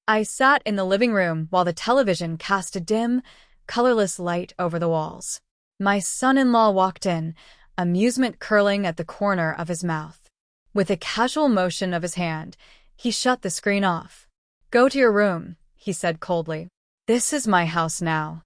I sat in the living room while the television cast a dim, colorless light over the walls. My son-in-law walked in, amusement curling at the corner of his mouth. With a casual motion of his hand, he shut the screen off. "Go to your room," he said coldly. "This is my house now."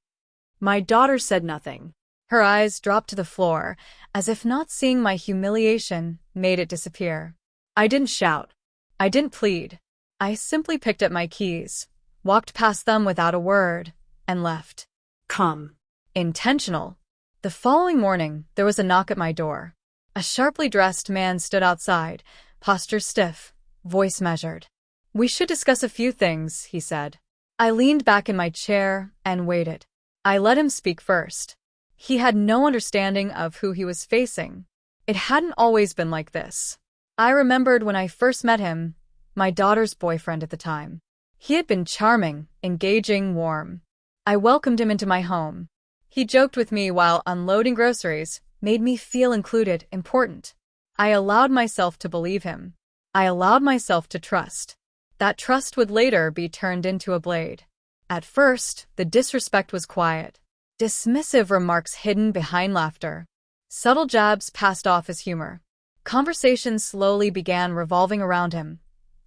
My daughter said nothing. Her eyes dropped to the floor, as if not seeing my humiliation made it disappear. I didn't shout. I didn't plead. I simply picked up my keys, walked past them without a word, and left. Come. Intentional. The following morning, there was a knock at my door. A sharply dressed man stood outside, posture stiff, voice measured. "We should discuss a few things," he said. I leaned back in my chair and waited. I let him speak first. He had no understanding of who he was facing. It hadn't always been like this. I remembered when I first met him, my daughter's boyfriend at the time. He had been charming, engaging, warm. I welcomed him into my home. He joked with me while unloading groceries, made me feel included, important. I allowed myself to believe him. I allowed myself to trust. That trust would later be turned into a blade. At first, the disrespect was quiet. Dismissive remarks hidden behind laughter. Subtle jabs passed off as humor. Conversations slowly began revolving around him.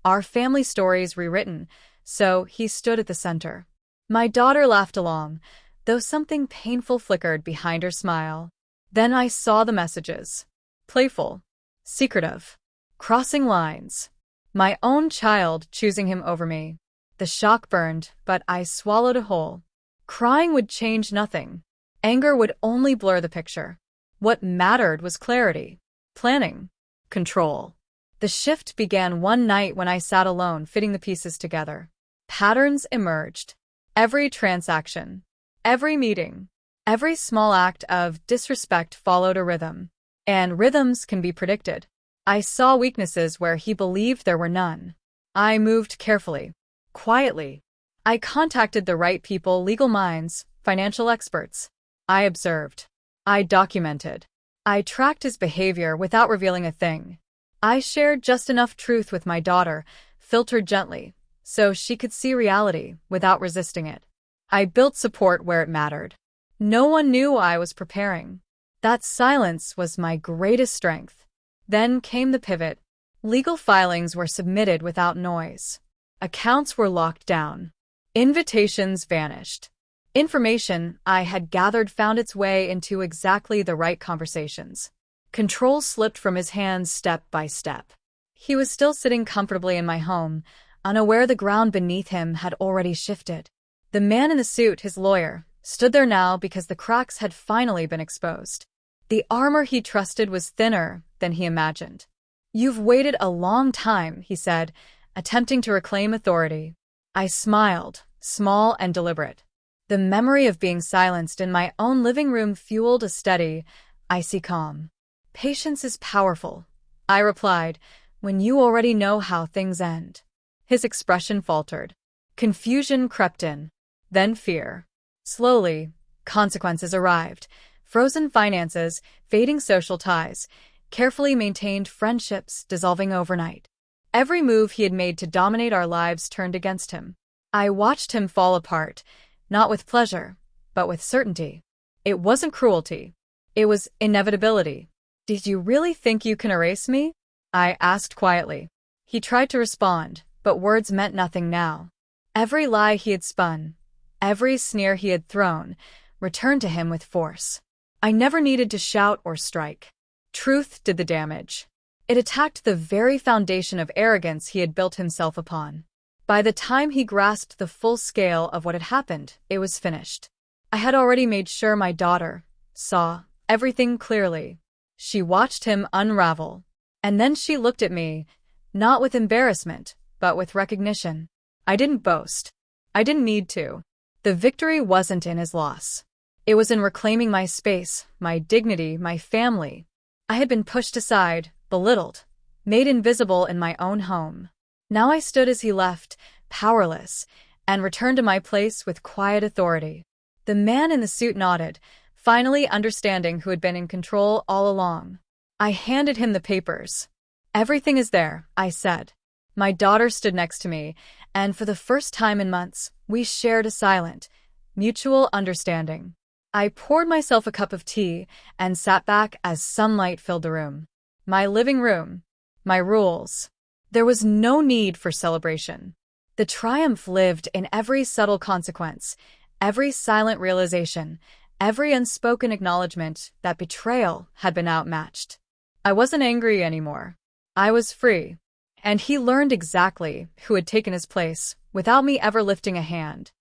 Our family stories rewritten, so he stood at the center. My daughter laughed along, though something painful flickered behind her smile. Then I saw the messages. Playful. Secretive. Crossing lines. My own child choosing him over me. The shock burned, but I swallowed it whole. Crying would change nothing. Anger would only blur the picture. What mattered was clarity. Planning. Control. The shift began one night when I sat alone fitting the pieces together. Patterns emerged. Every transaction. Every meeting. Every small act of disrespect followed a rhythm. And rhythms can be predicted. I saw weaknesses where he believed there were none. I moved carefully. Quietly. I contacted the right people, legal minds, financial experts. I observed. I documented. I tracked his behavior without revealing a thing. I shared just enough truth with my daughter, filtered gently, so she could see reality without resisting it. I built support where it mattered. No one knew I was preparing. That silence was my greatest strength. Then came the pivot. Legal filings were submitted without noise. Accounts were locked down. Invitations vanished. Information I had gathered found its way into exactly the right conversations. Control slipped from his hands step by step. He was still sitting comfortably in my home, unaware the ground beneath him had already shifted. The man in the suit, his lawyer, stood there now because the cracks had finally been exposed. The armor he trusted was thinner than he imagined. "You've waited a long time," he said, attempting to reclaim authority. I smiled, small and deliberate. The memory of being silenced in my own living room fueled a steady, icy calm. "Patience is powerful," I replied, "when you already know how things end." His expression faltered. Confusion crept in. Then fear. Slowly, consequences arrived. Frozen finances, fading social ties, carefully maintained friendships dissolving overnight. Every move he had made to dominate our lives turned against him. I watched him fall apart, not with pleasure, but with certainty. It wasn't cruelty. It was inevitability. "Did you really think you can erase me?" I asked quietly. He tried to respond, but words meant nothing now. Every lie he had spun, every sneer he had thrown, returned to him with force. I never needed to shout or strike. Truth did the damage. It attacked the very foundation of arrogance he had built himself upon. By the time he grasped the full scale of what had happened, it was finished. I had already made sure my daughter saw everything clearly. She watched him unravel. And then she looked at me, not with embarrassment, but with recognition. I didn't boast. I didn't need to. The victory wasn't in his loss. It was in reclaiming my space, my dignity, my family. I had been pushed aside, belittled, made invisible in my own home. Now I stood as he left, powerless, and returned to my place with quiet authority. The man in the suit nodded, finally understanding who had been in control all along. I handed him the papers. "Everything is there," I said. My daughter stood next to me, and for the first time in months, we shared a silent, mutual understanding. I poured myself a cup of tea and sat back as sunlight filled the room. My living room. My rules. There was no need for celebration. The triumph lived in every subtle consequence, every silent realization, every unspoken acknowledgement that betrayal had been outmatched. I wasn't angry anymore. I was free. And he learned exactly who had taken his place, without me ever lifting a hand.